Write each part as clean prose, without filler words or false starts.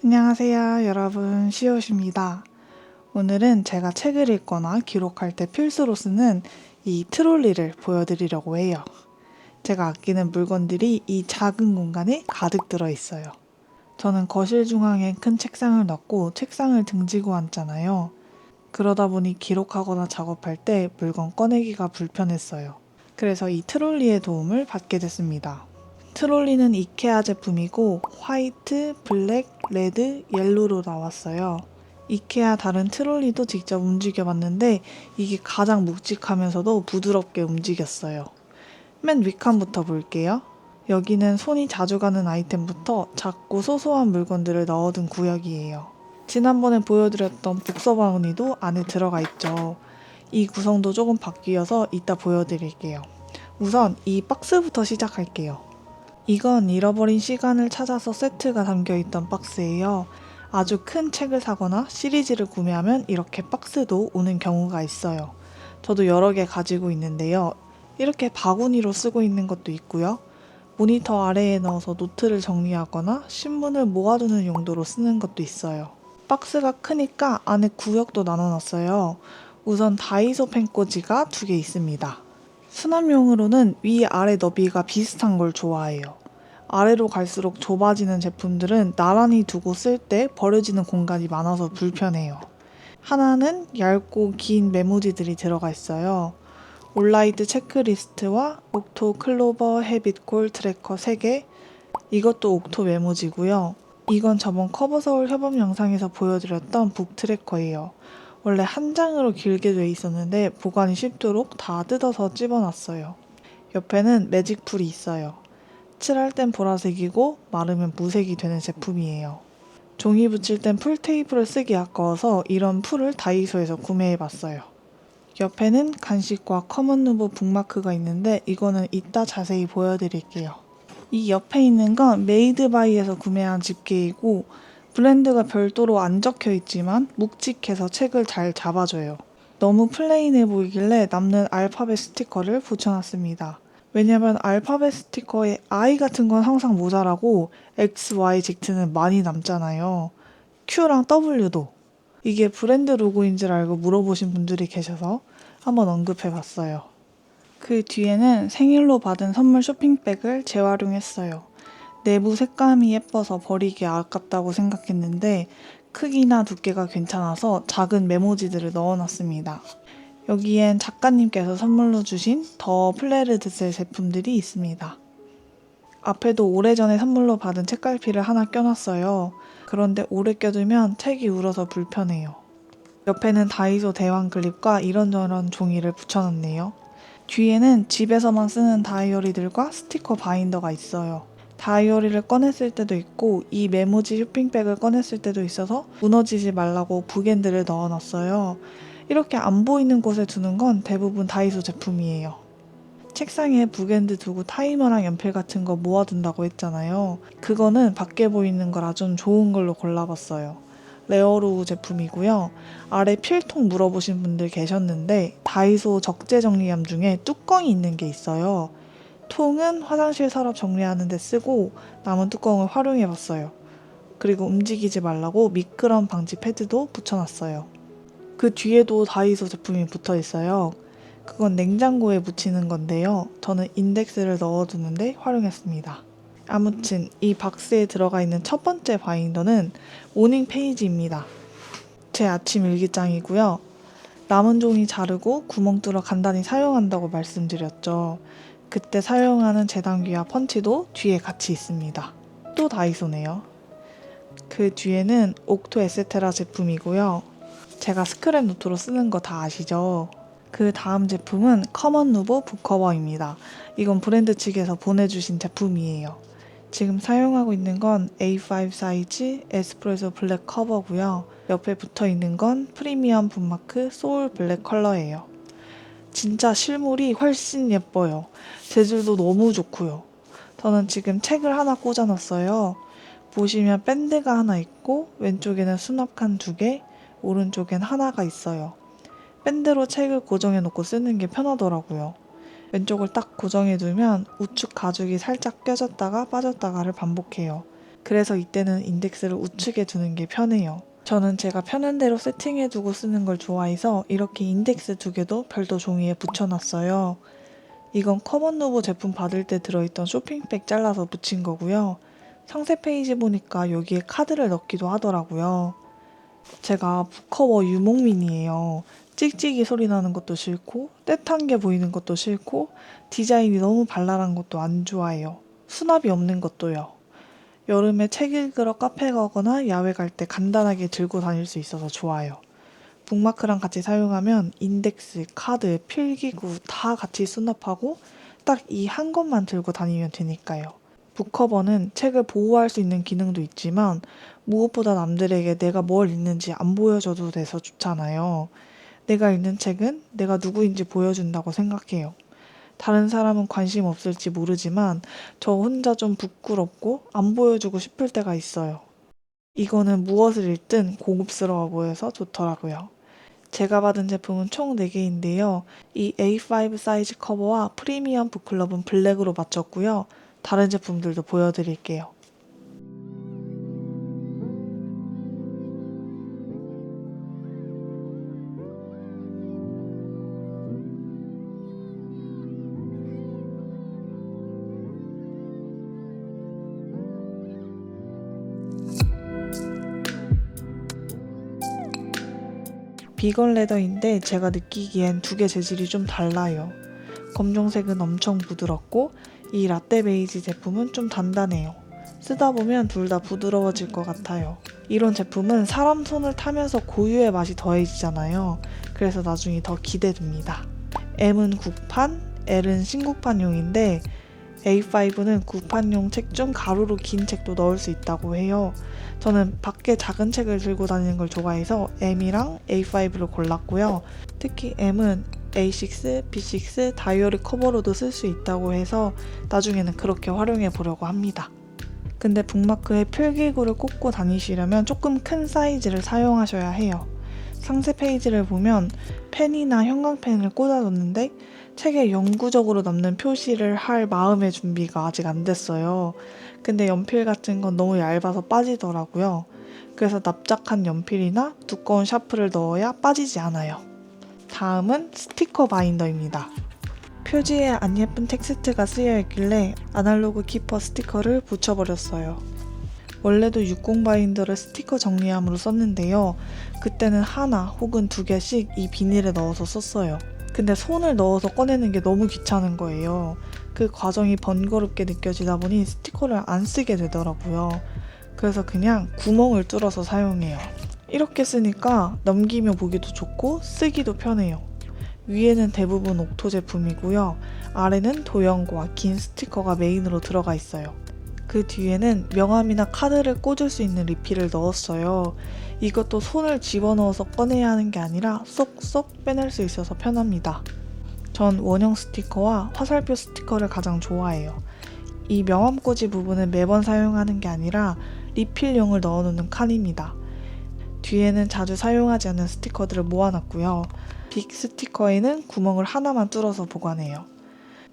안녕하세요, 여러분. 시옷입니다. 오늘은 제가 책을 읽거나 기록할 때 필수로 쓰는 이 트롤리를 보여드리려고 해요. 제가 아끼는 물건들이 이 작은 공간에 가득 들어 있어요. 저는 거실 중앙에 큰 책상을 놨고 책상을 등지고 앉잖아요. 그러다 보니 기록하거나 작업할 때 물건 꺼내기가 불편했어요. 그래서 이 트롤리의 도움을 받게 됐습니다. 트롤리는 이케아 제품이고 화이트, 블랙, 레드, 옐로로 나왔어요. 이케아 다른 트롤리도 직접 움직여봤는데 이게 가장 묵직하면서도 부드럽게 움직였어요. 맨 윗칸부터 볼게요. 여기는 손이 자주 가는 아이템부터 작고 소소한 물건들을 넣어둔 구역이에요. 지난번에 보여드렸던 북서바우니도 안에 들어가 있죠. 이 구성도 조금 바뀌어서 이따 보여드릴게요. 우선 이 박스부터 시작할게요. 이건 잃어버린 시간을 찾아서 세트가 담겨있던 박스예요. 아주 큰 책을 사거나 시리즈를 구매하면 이렇게 박스도 오는 경우가 있어요. 저도 여러 개 가지고 있는데요. 이렇게 바구니로 쓰고 있는 것도 있고요. 모니터 아래에 넣어서 노트를 정리하거나 신문을 모아두는 용도로 쓰는 것도 있어요. 박스가 크니까 안에 구역도 나눠놨어요. 우선 다이소 펜꽂이가 2개 있습니다. 수납용으로는 위아래 너비가 비슷한 걸 좋아해요. 아래로 갈수록 좁아지는 제품들은 나란히 두고 쓸 때 버려지는 공간이 많아서 불편해요. 하나는 얇고 긴 메모지들이 들어가 있어요. 올라이트 체크리스트와 옥토 클로버 헤빗골 트래커 3개, 이것도 옥토 메모지고요. 이건 저번 커버서울 협업 영상에서 보여드렸던 북 트래커예요. 원래 한 장으로 길게 돼 있었는데 보관이 쉽도록 다 뜯어서 집어놨어요. 옆에는 매직풀이 있어요. 칠할 땐 보라색이고 마르면 무색이 되는 제품이에요. 종이 붙일 땐 풀 테이프를 쓰기 아까워서 이런 풀을 다이소에서 구매해봤어요. 옆에는 간식과 커먼 누보 북마크가 있는데 이거는 이따 자세히 보여드릴게요. 이 옆에 있는 건 메이드바이에서 구매한 집게이고 브랜드가 별도로 안 적혀 있지만 묵직해서 책을 잘 잡아줘요. 너무 플레인해 보이길래 남는 알파벳 스티커를 붙여놨습니다. 왜냐면 알파벳 스티커에 I 같은 건 항상 모자라고 X, Y, Z는 많이 남잖아요. Q랑 W도. 이게 브랜드 로고인 줄 알고 물어보신 분들이 계셔서 한번 언급해봤어요. 그 뒤에는 생일로 받은 선물 쇼핑백을 재활용했어요. 내부 색감이 예뻐서 버리기 아깝다고 생각했는데 크기나 두께가 괜찮아서 작은 메모지들을 넣어놨습니다. 여기엔 작가님께서 선물로 주신 더 플레르드셀 제품들이 있습니다. 앞에도 오래전에 선물로 받은 책갈피를 하나 껴놨어요. 그런데 오래 껴두면 책이 울어서 불편해요. 옆에는 다이소 대왕 클립과 이런저런 종이를 붙여놨네요. 뒤에는 집에서만 쓰는 다이어리들과 스티커 바인더가 있어요. 다이어리를 꺼냈을 때도 있고 이 메모지 쇼핑백을 꺼냈을 때도 있어서 무너지지 말라고 북엔드를 넣어놨어요. 이렇게 안 보이는 곳에 두는 건 대부분 다이소 제품이에요. 책상에 북엔드 두고 타이머랑 연필 같은 거 모아둔다고 했잖아요. 그거는 밖에 보이는 거라 좀 좋은 걸로 골라봤어요. 레어로우 제품이고요. 아래 필통 물어보신 분들 계셨는데 다이소 적재 정리함 중에 뚜껑이 있는 게 있어요. 통은 화장실 서랍 정리하는 데 쓰고 남은 뚜껑을 활용해봤어요. 그리고 움직이지 말라고 미끄럼 방지 패드도 붙여놨어요. 그 뒤에도 다이소 제품이 붙어있어요. 그건 냉장고에 묻히는 건데요. 저는 인덱스를 넣어두는데 활용했습니다. 아무튼 이 박스에 들어가 있는 첫 번째 바인더는 모닝 페이지입니다. 제 아침 일기장이고요. 남은 종이 자르고 구멍 뚫어 간단히 사용한다고 말씀드렸죠. 그때 사용하는 재단기와 펀치도 뒤에 같이 있습니다. 또 다이소네요. 그 뒤에는 옥토 에세테라 제품이고요. 제가 스크랩 노트로 쓰는 거 다 아시죠? 그 다음 제품은 커먼 누보 북커버입니다. 이건 브랜드 측에서 보내주신 제품이에요. 지금 사용하고 있는 건 A5 사이즈 에스프레소 블랙 커버고요. 옆에 붙어 있는 건 프리미엄 북마크 소울 블랙 컬러예요. 진짜 실물이 훨씬 예뻐요. 재질도 너무 좋고요. 저는 지금 책을 하나 꽂아놨어요. 보시면 밴드가 하나 있고 왼쪽에는 수납칸 2개, 오른쪽엔 하나가 있어요. 밴드로 책을 고정해 놓고 쓰는 게 편하더라고요. 왼쪽을 딱 고정해 두면 우측 가죽이 살짝 껴졌다가 빠졌다가를 반복해요. 그래서 이때는 인덱스를 우측에 두는 게 편해요. 저는 제가 편한 대로 세팅해두고 쓰는 걸 좋아해서 이렇게 인덱스 두 개도 별도 종이에 붙여놨어요. 이건 커먼누보 제품 받을 때 들어있던 쇼핑백 잘라서 붙인 거고요. 상세 페이지 보니까 여기에 카드를 넣기도 하더라고요. 제가 북커버 유목민이에요. 찍찍이 소리 나는 것도 싫고 떼탄 게 보이는 것도 싫고 디자인이 너무 발랄한 것도 안 좋아해요. 수납이 없는 것도요. 여름에 책 읽으러 카페 가거나 야외 갈 때 간단하게 들고 다닐 수 있어서 좋아요. 북마크랑 같이 사용하면 인덱스, 카드, 필기구 다 같이 수납하고 딱 이 한 것만 들고 다니면 되니까요. 북커버는 책을 보호할 수 있는 기능도 있지만 무엇보다 남들에게 내가 뭘 읽는지 안 보여줘도 돼서 좋잖아요. 내가 읽는 책은 내가 누구인지 보여준다고 생각해요. 다른 사람은 관심 없을지 모르지만 저 혼자 좀 부끄럽고 안 보여주고 싶을 때가 있어요. 이거는 무엇을 읽든 고급스러워 보여서 좋더라고요. 제가 받은 제품은 총 4개인데요. 이 A5 사이즈 커버와 프리미엄 북클럽은 블랙으로 맞췄고요. 다른 제품들도 보여드릴게요. 비건 레더인데 제가 느끼기엔 두 개 재질이 좀 달라요. 검정색은 엄청 부드럽고 이 라떼 베이지 제품은 좀 단단해요. 쓰다 보면 둘 다 부드러워질 것 같아요. 이런 제품은 사람 손을 타면서 고유의 맛이 더해지잖아요. 그래서 나중에 더 기대됩니다. M은 국판, L은 신국판용인데 A5는 국판용 책 중 가로로 긴 책도 넣을 수 있다고 해요. 저는 밖에 작은 책을 들고 다니는 걸 좋아해서 M이랑 A5를 골랐고요. 특히 M은 A6, B6 다이어리 커버로도 쓸 수 있다고 해서 나중에는 그렇게 활용해 보려고 합니다. 근데 북마크에 필기구를 꽂고 다니시려면 조금 큰 사이즈를 사용하셔야 해요. 상세 페이지를 보면 펜이나 형광펜을 꽂아뒀는데 책에 영구적으로 남는 표시를 할 마음의 준비가 아직 안 됐어요. 근데 연필 같은 건 너무 얇아서 빠지더라고요. 그래서 납작한 연필이나 두꺼운 샤프를 넣어야 빠지지 않아요. 다음은 스티커 바인더입니다. 표지에 안 예쁜 텍스트가 쓰여 있길래 아날로그 키퍼 스티커를 붙여버렸어요. 원래도 60 바인더를 스티커 정리함으로 썼는데요. 그때는 하나 혹은 2개씩 이 비닐에 넣어서 썼어요. 근데 손을 넣어서 꺼내는 게 너무 귀찮은 거예요. 그 과정이 번거롭게 느껴지다 보니 스티커를 안 쓰게 되더라고요. 그래서 그냥 구멍을 뚫어서 사용해요. 이렇게 쓰니까 넘기며 보기도 좋고 쓰기도 편해요. 위에는 대부분 옥토 제품이고요. 아래는 도형과 긴 스티커가 메인으로 들어가 있어요. 그 뒤에는 명함이나 카드를 꽂을 수 있는 리필을 넣었어요. 이것도 손을 집어넣어서 꺼내야 하는 게 아니라 쏙쏙 빼낼 수 있어서 편합니다. 전 원형 스티커와 화살표 스티커를 가장 좋아해요. 이 명함 꽂이 부분은 매번 사용하는 게 아니라 리필용을 넣어놓는 칸입니다. 뒤에는 자주 사용하지 않는 스티커들을 모아놨고요. 빅 스티커에는 구멍을 하나만 뚫어서 보관해요.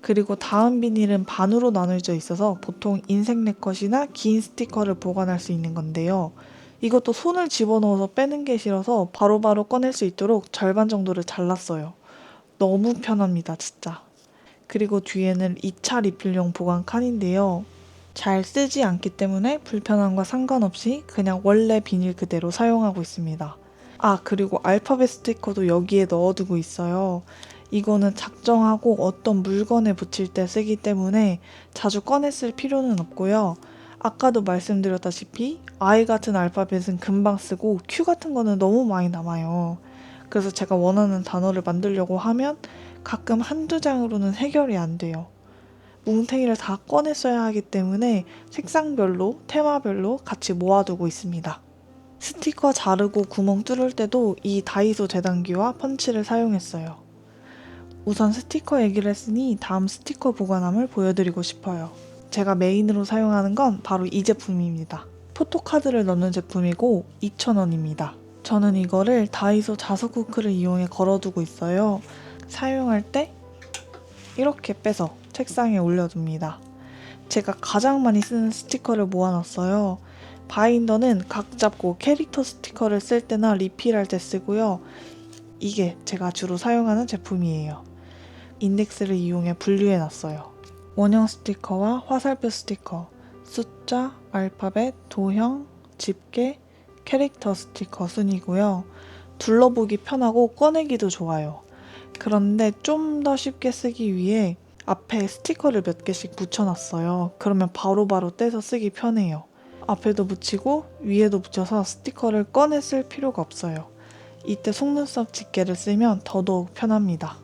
그리고 다음 비닐은 반으로 나눠져 있어서 보통 인색 네컷이나 긴 스티커를 보관할 수 있는 건데요. 이것도 손을 집어넣어서 빼는 게 싫어서 바로바로 꺼낼 수 있도록 절반 정도를 잘랐어요. 너무 편합니다, 진짜. 그리고 뒤에는 2차 리필용 보관 칸인데요. 잘 쓰지 않기 때문에 불편함과 상관없이 그냥 원래 비닐 그대로 사용하고 있습니다. 그리고 알파벳 스티커도 여기에 넣어두고 있어요. 이거는 작정하고 어떤 물건에 붙일 때 쓰기 때문에 자주 꺼내 쓸 필요는 없고요. 아까도 말씀드렸다시피 I 같은 알파벳은 금방 쓰고 Q 같은 거는 너무 많이 남아요. 그래서 제가 원하는 단어를 만들려고 하면 가끔 한두 장으로는 해결이 안 돼요. 뭉탱이를 다 꺼내 써야 하기 때문에 색상별로, 테마별로 같이 모아두고 있습니다. 스티커 자르고 구멍 뚫을 때도 이 다이소 재단기와 펀치를 사용했어요. 우선 스티커 얘기를 했으니 다음 스티커 보관함을 보여드리고 싶어요. 제가 메인으로 사용하는 건 바로 이 제품입니다. 포토카드를 넣는 제품이고 2,000원입니다. 저는 이거를 다이소 자석 후크를 이용해 걸어두고 있어요. 사용할 때 이렇게 빼서 책상에 올려둡니다. 제가 가장 많이 쓰는 스티커를 모아놨어요. 바인더는 각 잡고 캐릭터 스티커를 쓸 때나 리필할 때 쓰고요. 이게 제가 주로 사용하는 제품이에요. 인덱스를 이용해 분류해놨어요. 원형 스티커와 화살표 스티커, 숫자, 알파벳, 도형, 집게, 캐릭터 스티커 순이고요. 둘러보기 편하고 꺼내기도 좋아요. 그런데 좀 더 쉽게 쓰기 위해 앞에 스티커를 몇 개씩 붙여놨어요. 그러면 바로바로 떼서 쓰기 편해요. 앞에도 붙이고 위에도 붙여서 스티커를 꺼내 쓸 필요가 없어요. 이때 속눈썹 집게를 쓰면 더더욱 편합니다.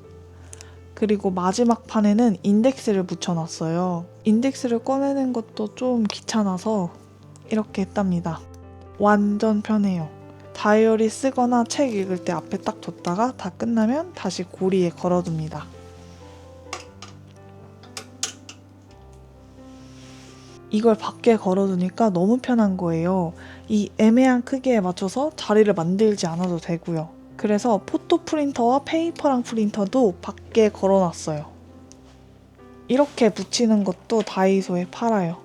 그리고 마지막 판에는 인덱스를 붙여놨어요. 인덱스를 꺼내는 것도 좀 귀찮아서 이렇게 했답니다. 완전 편해요. 다이어리 쓰거나 책 읽을 때 앞에 딱 뒀다가 다 끝나면 다시 고리에 걸어둡니다. 이걸 밖에 걸어두니까 너무 편한 거예요. 이 애매한 크기에 맞춰서 자리를 만들지 않아도 되고요. 그래서 포토 프린터와 페이퍼랑 프린터도 밖에 걸어놨어요. 이렇게 붙이는 것도 다이소에 팔아요.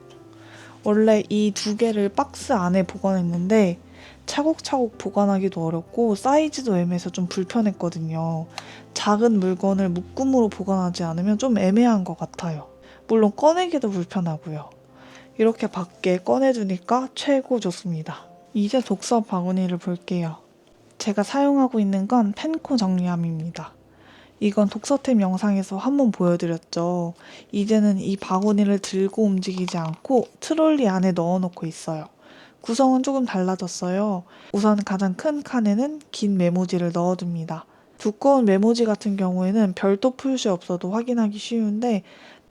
원래 이 두 개를 박스 안에 보관했는데 차곡차곡 보관하기도 어렵고 사이즈도 애매해서 좀 불편했거든요. 작은 물건을 묶음으로 보관하지 않으면 좀 애매한 것 같아요. 물론 꺼내기도 불편하고요. 이렇게 밖에 꺼내두니까 최고 좋습니다. 이제 독서 바구니를 볼게요. 제가 사용하고 있는 건 펜코 정리함입니다. 이건 독서템 영상에서 한번 보여드렸죠. 이제는 이 바구니를 들고 움직이지 않고 트롤리 안에 넣어놓고 있어요. 구성은 조금 달라졌어요. 우선 가장 큰 칸에는 긴 메모지를 넣어둡니다. 두꺼운 메모지 같은 경우에는 별도 표시 없어도 확인하기 쉬운데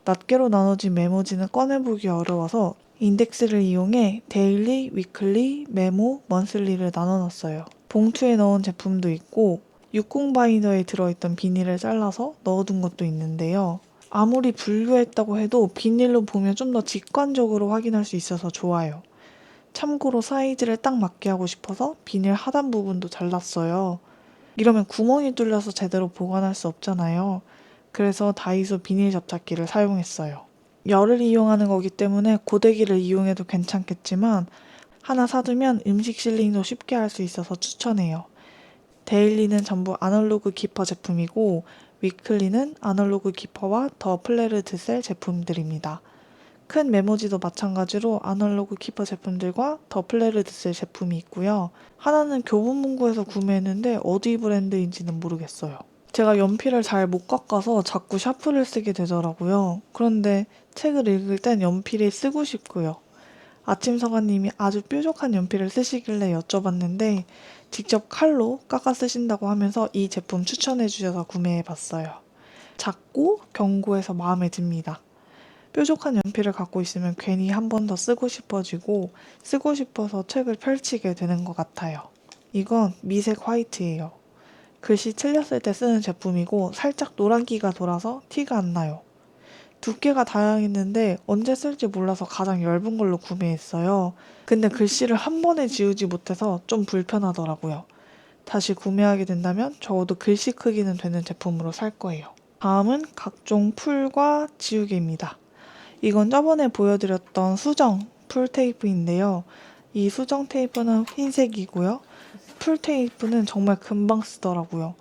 낱개로 나눠진 메모지는 꺼내보기 어려워서 인덱스를 이용해 데일리, 위클리, 메모, 먼슬리를 나눠놨어요. 봉투에 넣은 제품도 있고 60 바이너에 들어있던 비닐을 잘라서 넣어둔 것도 있는데요. 아무리 분류했다고 해도 비닐로 보면 좀 더 직관적으로 확인할 수 있어서 좋아요. 참고로 사이즈를 딱 맞게 하고 싶어서 비닐 하단 부분도 잘랐어요. 이러면 구멍이 뚫려서 제대로 보관할 수 없잖아요. 그래서 다이소 비닐 접착기를 사용했어요. 열을 이용하는 거기 때문에 고데기를 이용해도 괜찮겠지만 하나 사두면 음식 실링도 쉽게 할 수 있어서 추천해요. 데일리는 전부 아날로그 기퍼 제품이고 위클리는 아날로그 기퍼와 더 플레르드 셀 제품들입니다. 큰 메모지도 마찬가지로 아날로그 키퍼 제품들과 더 플레르드 셀 제품이 있고요. 하나는 교보문고에서 구매했는데 어디 브랜드인지는 모르겠어요. 제가 연필을 잘 못 깎아서 자꾸 샤프를 쓰게 되더라고요. 그런데 책을 읽을 땐 연필이 쓰고 싶고요. 아침 서가님이 아주 뾰족한 연필을 쓰시길래 여쭤봤는데 직접 칼로 깎아 쓰신다고 하면서 이 제품 추천해 주셔서 구매해봤어요. 작고 견고해서 마음에 듭니다. 뾰족한 연필을 갖고 있으면 괜히 한 번 더 쓰고 싶어지고 쓰고 싶어서 책을 펼치게 되는 것 같아요. 이건 미색 화이트예요. 글씨 틀렸을 때 쓰는 제품이고 살짝 노란기가 돌아서 티가 안 나요. 두께가 다양했는데 언제 쓸지 몰라서 가장 얇은 걸로 구매했어요. 근데 글씨를 한 번에 지우지 못해서 좀 불편하더라고요. 다시 구매하게 된다면 적어도 글씨 크기는 되는 제품으로 살 거예요. 다음은 각종 풀과 지우개입니다. 이건 저번에 보여드렸던 수정 풀 테이프인데요. 이 수정 테이프는 흰색이고요. 풀 테이프는 정말 금방 쓰더라고요.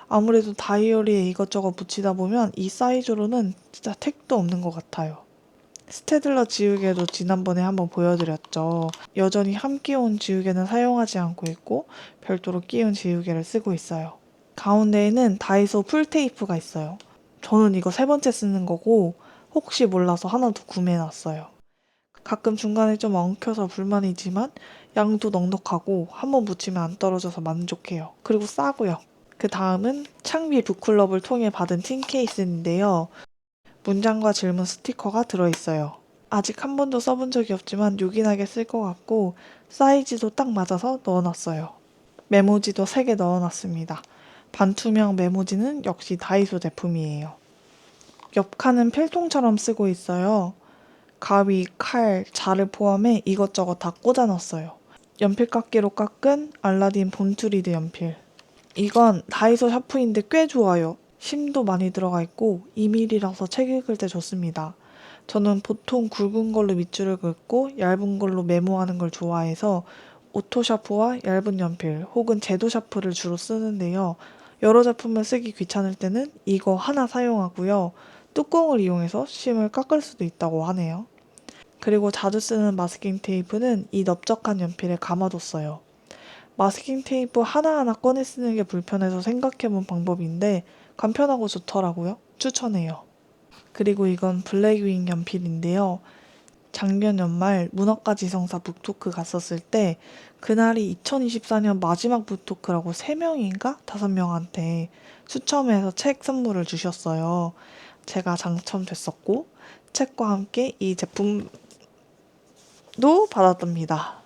아무래도 다이어리에 이것저것 붙이다 보면 이 사이즈로는 진짜 택도 없는 것 같아요. 스테들러 지우개도 지난번에 한번 보여드렸죠. 여전히 함 끼운 지우개는 사용하지 않고 있고 별도로 끼운 지우개를 쓰고 있어요. 가운데에는 다이소 풀 테이프가 있어요. 저는 이거 세 번째 쓰는 거고 혹시 몰라서 하나 더 구매해놨어요. 가끔 중간에 좀 엉켜서 불만이지만 양도 넉넉하고 한번 붙이면 안 떨어져서 만족해요. 그리고 싸고요. 그 다음은 창비 북클럽을 통해 받은 틴 케이스인데요. 문장과 질문 스티커가 들어있어요. 아직 한 번도 써본 적이 없지만 요긴하게 쓸 것 같고 사이즈도 딱 맞아서 넣어놨어요. 메모지도 3개 넣어놨습니다. 반투명 메모지는 역시 다이소 제품이에요. 옆칸은 필통처럼 쓰고 있어요. 가위, 칼, 자를 포함해 이것저것 다 꽂아놨어요. 연필깎이로 깎은 알라딘 봄투리드 연필. 이건 다이소 샤프인데 꽤 좋아요. 심도 많이 들어가 있고 2mm라서 책 읽을 때 좋습니다. 저는 보통 굵은 걸로 밑줄을 긋고 얇은 걸로 메모하는 걸 좋아해서 오토샤프와 얇은 연필 혹은 제도 샤프를 주로 쓰는데요. 여러 제품을 쓰기 귀찮을 때는 이거 하나 사용하고요. 뚜껑을 이용해서 심을 깎을 수도 있다고 하네요. 그리고 자주 쓰는 마스킹 테이프는 이 넓적한 연필에 감아뒀어요. 마스킹 테이프 하나하나 꺼내 쓰는 게 불편해서 생각해본 방법인데 간편하고 좋더라고요. 추천해요. 그리고 이건 블랙윙 연필인데요. 작년 연말 문학가 지성사 북토크 갔었을 때 그날이 2024년 마지막 북토크라고 3명인가 5명한테 추첨해서 책 선물을 주셨어요. 제가 당첨됐었고 책과 함께 이 제품도 받았답니다.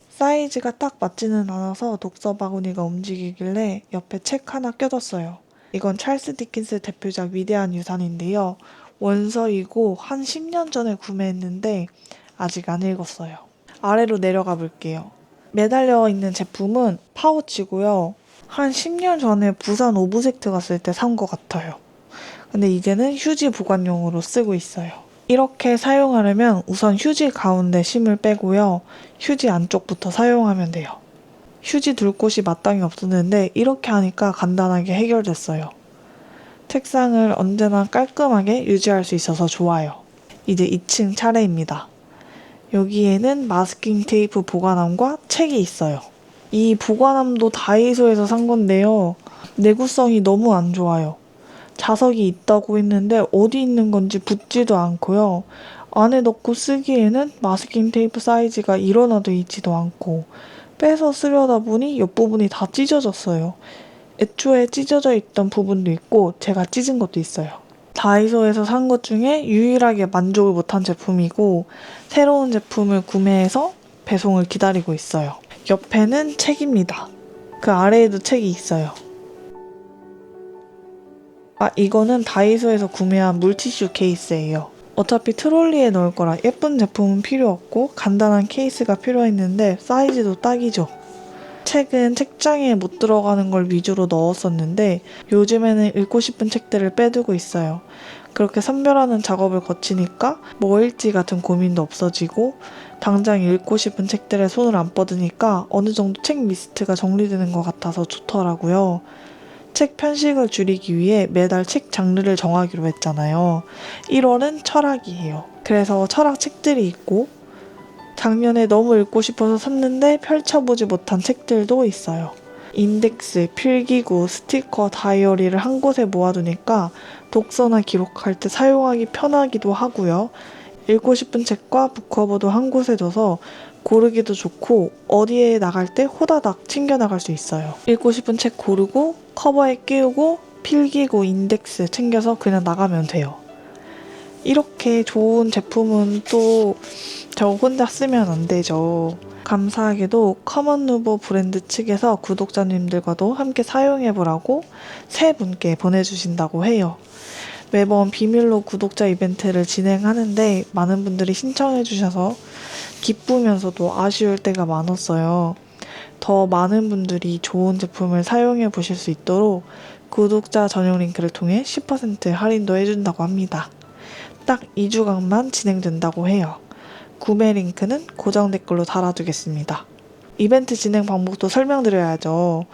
사이즈가 딱 맞지는 않아서 독서 바구니가 움직이길래 옆에 책 하나 껴뒀어요. 이건 찰스 디킨스 대표작 위대한 유산인데요. 원서이고 한 10년 전에 구매했는데 아직 안 읽었어요. 아래로 내려가 볼게요. 매달려 있는 제품은 파우치고요. 한 10년 전에 부산 오브젝트 갔을 때 산 것 같아요. 근데 이제는 휴지 보관용으로 쓰고 있어요. 이렇게 사용하려면 우선 휴지 가운데 심을 빼고요. 휴지 안쪽부터 사용하면 돼요. 휴지 둘 곳이 마땅히 없었는데 이렇게 하니까 간단하게 해결됐어요. 책상을 언제나 깔끔하게 유지할 수 있어서 좋아요. 이제 2층 차례입니다. 여기에는 마스킹 테이프 보관함과 책이 있어요. 이 보관함도 다이소에서 산 건데요. 내구성이 너무 안 좋아요. 자석이 있다고 했는데 어디 있는 건지 붙지도 않고요. 안에 넣고 쓰기에는 마스킹 테이프 사이즈가 일어나도 있지도 않고 빼서 쓰려다 보니 옆부분이 다 찢어졌어요. 애초에 찢어져 있던 부분도 있고 제가 찢은 것도 있어요. 다이소에서 산 것 중에 유일하게 만족을 못한 제품이고 새로운 제품을 구매해서 배송을 기다리고 있어요. 옆에는 책입니다. 그 아래에도 책이 있어요. 이거는 다이소에서 구매한 물티슈 케이스예요. 어차피 트롤리에 넣을 거라 예쁜 제품은 필요 없고 간단한 케이스가 필요했는데 사이즈도 딱이죠. 책은 책장에 못 들어가는 걸 위주로 넣었었는데 요즘에는 읽고 싶은 책들을 빼두고 있어요. 그렇게 선별하는 작업을 거치니까 뭐 읽지 같은 고민도 없어지고 당장 읽고 싶은 책들에 손을 안 뻗으니까 어느 정도 책 리스트가 정리되는 것 같아서 좋더라고요. 책 편식을 줄이기 위해 매달 책 장르를 정하기로 했잖아요. 1월은 철학이에요. 그래서 철학 책들이 있고 작년에 너무 읽고 싶어서 샀는데 펼쳐보지 못한 책들도 있어요. 인덱스, 필기구, 스티커, 다이어리를 한 곳에 모아두니까 독서나 기록할 때 사용하기 편하기도 하고요. 읽고 싶은 책과 북커버도 한 곳에 둬서 고르기도 좋고 어디에 나갈 때 호다닥 챙겨나갈 수 있어요. 읽고 싶은 책 고르고 커버에 끼우고 필기구, 인덱스 챙겨서 그냥 나가면 돼요. 이렇게 좋은 제품은 또 저 혼자 쓰면 안 되죠. 감사하게도 커먼누보 브랜드 측에서 구독자님들과도 함께 사용해보라고 3분께 보내주신다고 해요. 매번 비밀로 구독자 이벤트를 진행하는데 많은 분들이 신청해주셔서 기쁘면서도 아쉬울 때가 많았어요. 더 많은 분들이 좋은 제품을 사용해 보실 수 있도록 구독자 전용 링크를 통해 10% 할인도 해준다고 합니다. 딱 2주간만 진행된다고 해요. 구매 링크는 고정 댓글로 달아두겠습니다. 이벤트 진행 방법도 설명드려야죠.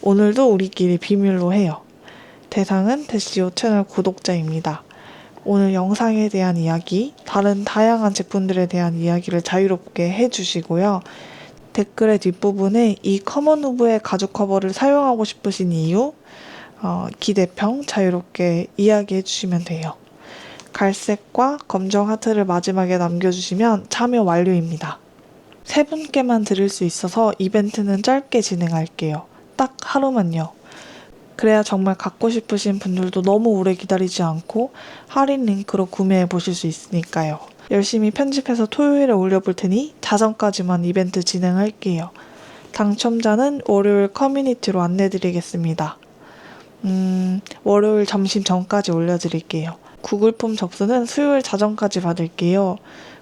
오늘도 우리끼리 비밀로 해요. 대상은 대시오 채널 구독자입니다. 오늘 영상에 대한 이야기, 다른 다양한 제품들에 대한 이야기를 자유롭게 해주시고요. 댓글의 뒷부분에 이 커먼누브의 가죽 커버를 사용하고 싶으신 이유, 기대평 자유롭게 이야기해 주시면 돼요. 갈색과 검정 하트를 마지막에 남겨주시면 참여 완료입니다. 3분께만 드릴 수 있어서 이벤트는 짧게 진행할게요. 딱 하루만요. 그래야 정말 갖고 싶으신 분들도 너무 오래 기다리지 않고 할인 링크로 구매해 보실 수 있으니까요. 열심히 편집해서 토요일에 올려볼 테니 자정까지만 이벤트 진행할게요. 당첨자는 월요일 커뮤니티로 안내드리겠습니다. 월요일 점심 전까지 올려드릴게요. 구글 폼 접수는 수요일 자정까지 받을게요.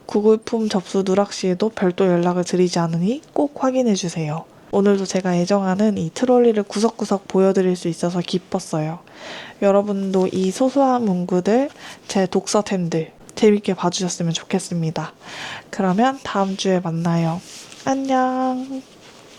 구글 폼 접수 누락 시에도 별도 연락을 드리지 않으니 꼭 확인해주세요. 오늘도 제가 애정하는 이 트롤리를 구석구석 보여드릴 수 있어서 기뻤어요. 여러분도 이 소소한 문구들, 제 독서템들 재밌게 봐주셨으면 좋겠습니다. 그러면 다음 주에 만나요. 안녕.